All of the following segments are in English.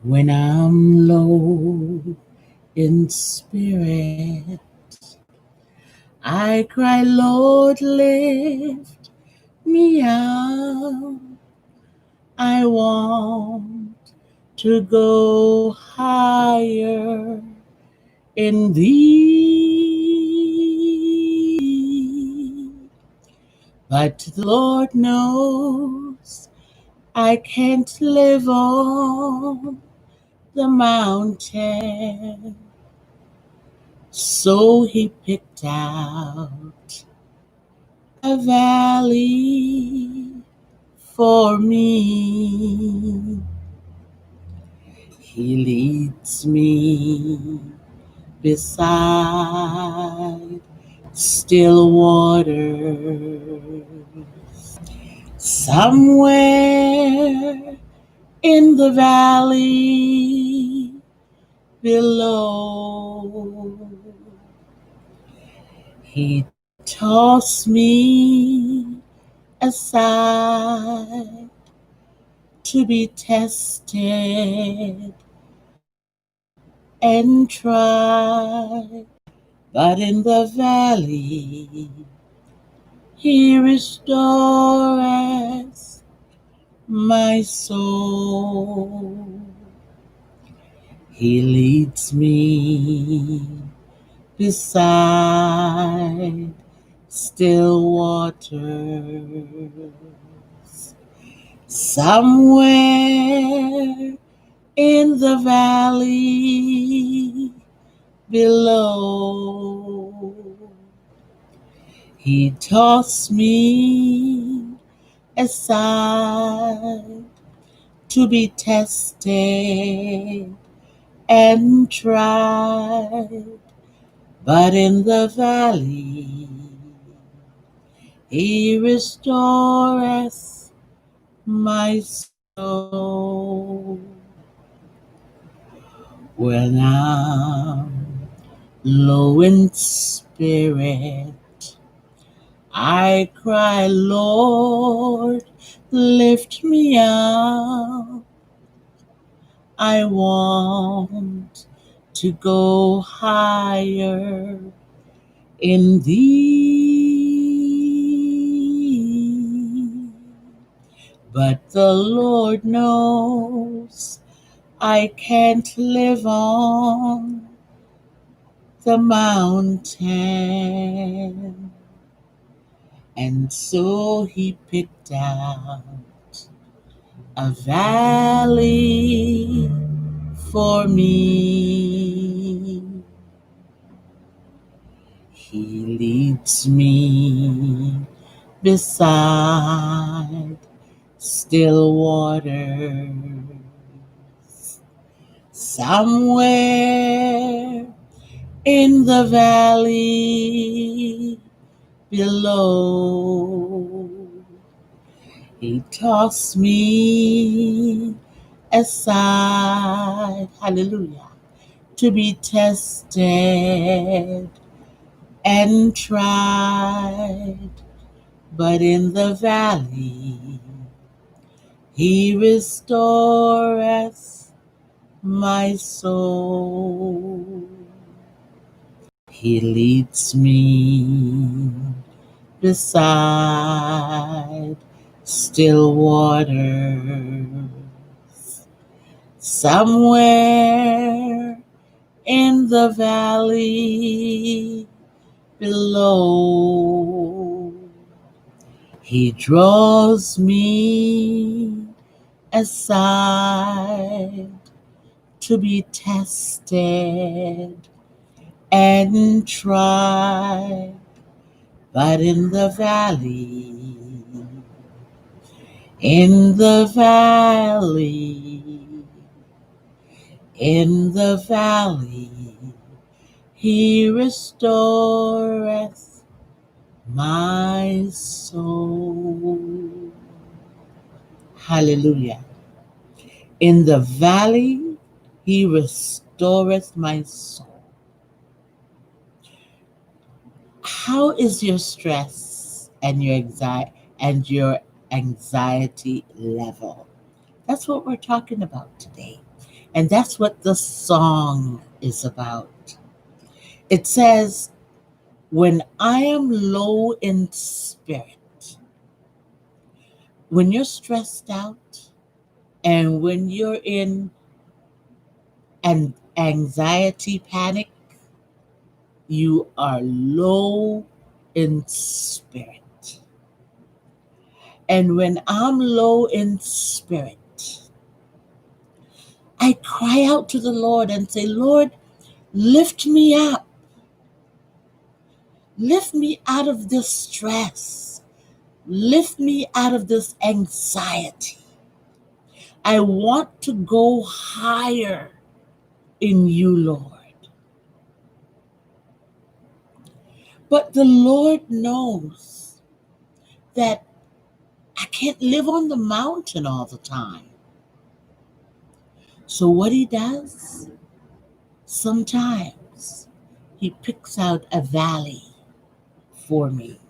When I'm low in spirit, I cry, Lord, lift me up. I want to go higher in thee. But the Lord knows I can't live on the mountain. So he picked out a valley for me. He leads me beside still waters. Somewhere in the valley below, he tossed me aside to be tested and tried. But in the valley, he restores my soul. He leads me beside still waters. Somewhere in the valley below, he tossed me aside to be tested and tried. But in the valley, he restores my soul. When I'm low in spirit, I cry, Lord, lift me up. I want to go higher in thee. But the Lord knows I can't live on the mountain. And so he picked out a valley for me. He leads me beside still waters. Somewhere in the valley below, he tossed me aside, hallelujah, to be tested and tried. But in the valley, he restoreth my soul. He leads me beside still waters. Somewhere in the valley below, he draws me aside to be tested and tried. But in the valley, in the valley, in the valley, he restoreth my soul. Hallelujah. In the valley, he restoreth my soul. How is your stress and your anxiety level? That's what we're talking about today. And that's what the song is about. It says, when I am low in spirit, when you're stressed out, and when you're in an anxiety panic, you are low in spirit. And when I'm low in spirit, I cry out to the Lord and say, Lord, lift me up. Lift me out of this stress. Lift me out of this anxiety. I want to go higher in you, Lord. But the Lord knows that I can't live on the mountain all the time. So what he does, sometimes he picks out a valley for me.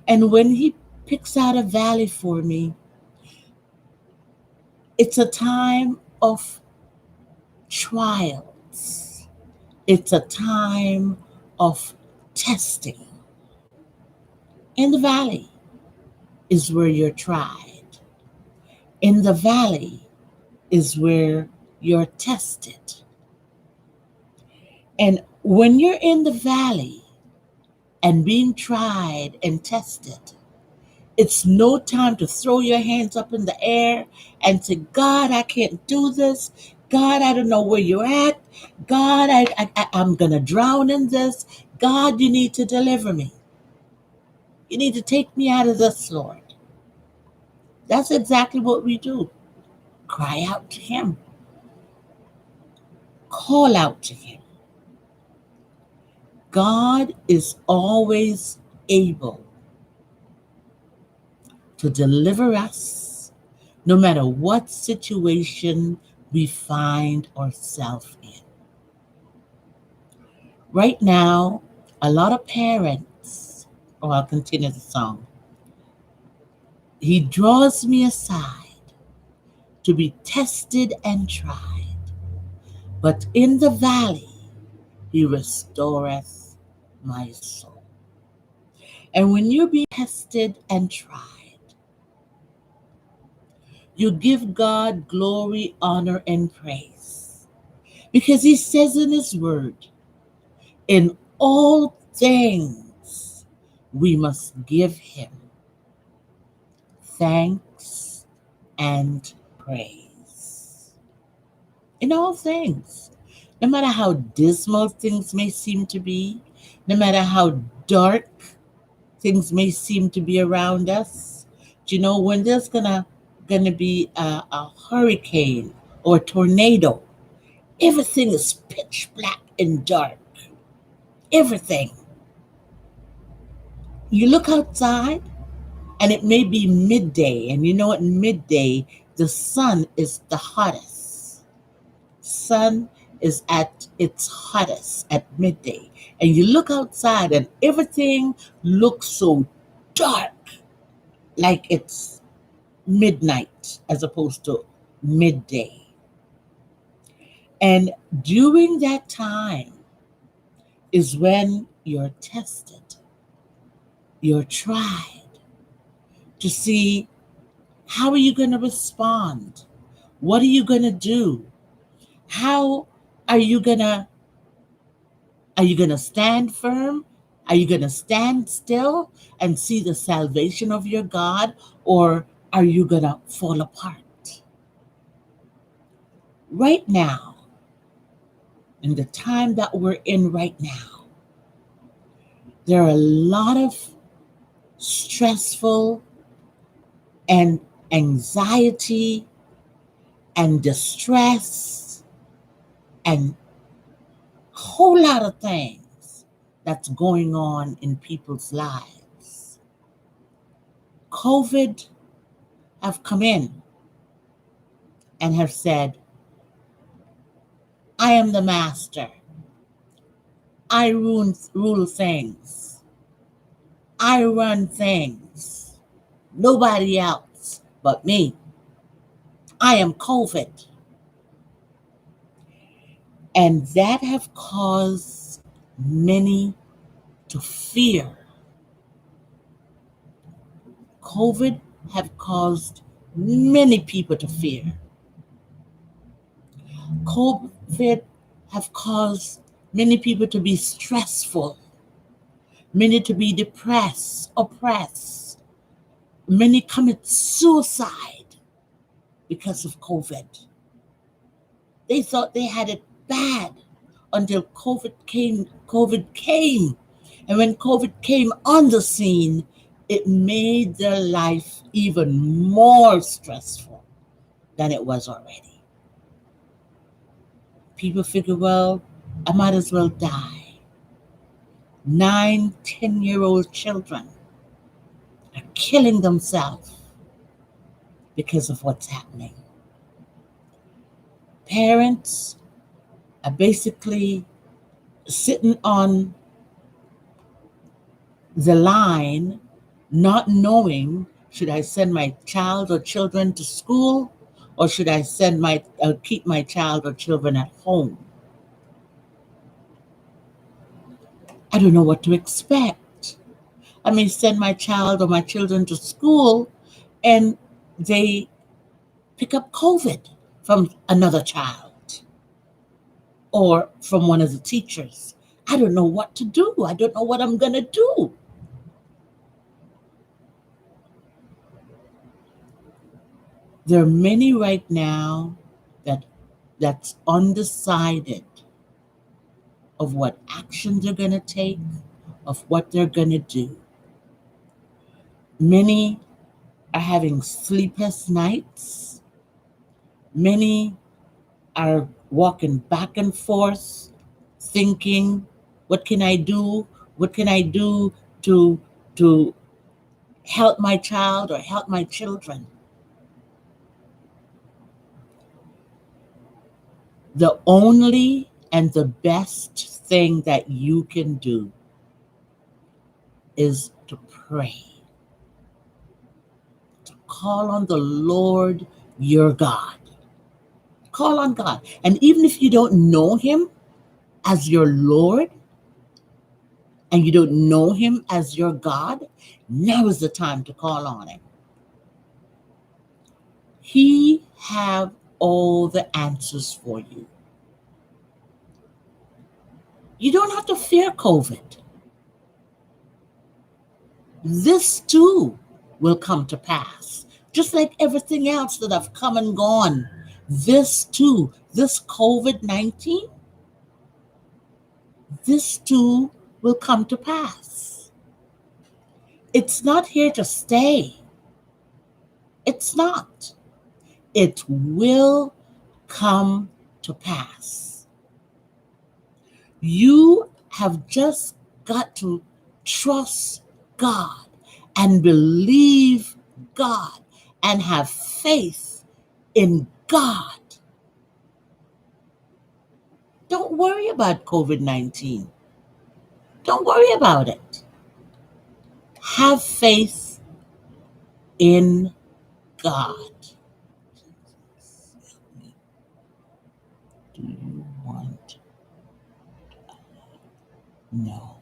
And when he picks out a valley for me, it's a time of trials. It's a time of testing. In the valley is where you're tried. In the valley is where you're tested. And when you're in the valley and being tried and tested, it's no time to throw your hands up in the air and say, God, I can't do this. God, I don't know where you're at. God, I'm going to drown in this. God, you need to deliver me. You need to take me out of this, Lord. That's exactly what we do. Cry out to him. Call out to him. God is always able to deliver us no matter what situation we find ourselves in. Right now, a lot of parents, I'll continue the song. He draws me aside to be tested and tried, but in the valley he restoreth my soul. And when you be tested and tried, you give God glory, honor, and praise. Because he says in his word, in all things we must give him thanks and praise. In all things. No matter how dismal things may seem to be, no matter how dark things may seem to be around us, do you know when there's gonna be a hurricane or a tornado, everything is pitch black and dark. Everything. You look outside and it may be midday, and you know at midday the sun is the hottest. Sun is at its hottest at midday. And you look outside and everything looks so dark, like it's midnight as opposed to midday. And during that time is when you're tested, you're tried to see how are you going to respond? What are you going to do? How are you going to stand firm? Are you going to stand still and see the salvation of your God, or are you going to fall apart? Right now, in the time that we're in right now, there are a lot of stressful and anxiety and distress and a whole lot of things that's going on in people's lives. COVID have come in and have said, I am the master. I rule things. I run things. Nobody else but me. I am COVID. And that have caused many to fear. COVID have caused many people to fear. COVID have caused many people to be stressful, many to be depressed, oppressed, many commit suicide because of COVID. They thought they had it bad until COVID came. And when COVID came on the scene, it made their life even more stressful than it was already. People figure, well, I might as well die. 9, 10-year-old children are killing themselves because of what's happening. Parents are basically sitting on the line, not knowing, should I send my child or children to school, or should I keep my child or children at home? I don't know what to expect. I may send my child or my children to school, and they pick up COVID from another child or from one of the teachers. I don't know what to do. I don't know what I'm going to do. There are many right now that's undecided of what actions they're going to take, of what they're going to do. Many are having sleepless nights. Many are walking back and forth, thinking, what can I do? What can I do to, to help my child or help my children? The only and the best thing that you can do is to pray, to call on the Lord your God. Call on God. And even if you don't know him as your Lord and you don't know him as your God, now is the time to call on him. He have all the answers for you. You don't have to fear COVID. This too will come to pass. Just like everything else that have come and gone. This too, this COVID-19, this too will come to pass. It's not here to stay. It's not. It will come to pass. You have just got to trust God and believe God and have faith in God. Don't worry about COVID-19. Don't worry about it. Have faith in God. Do you want? No.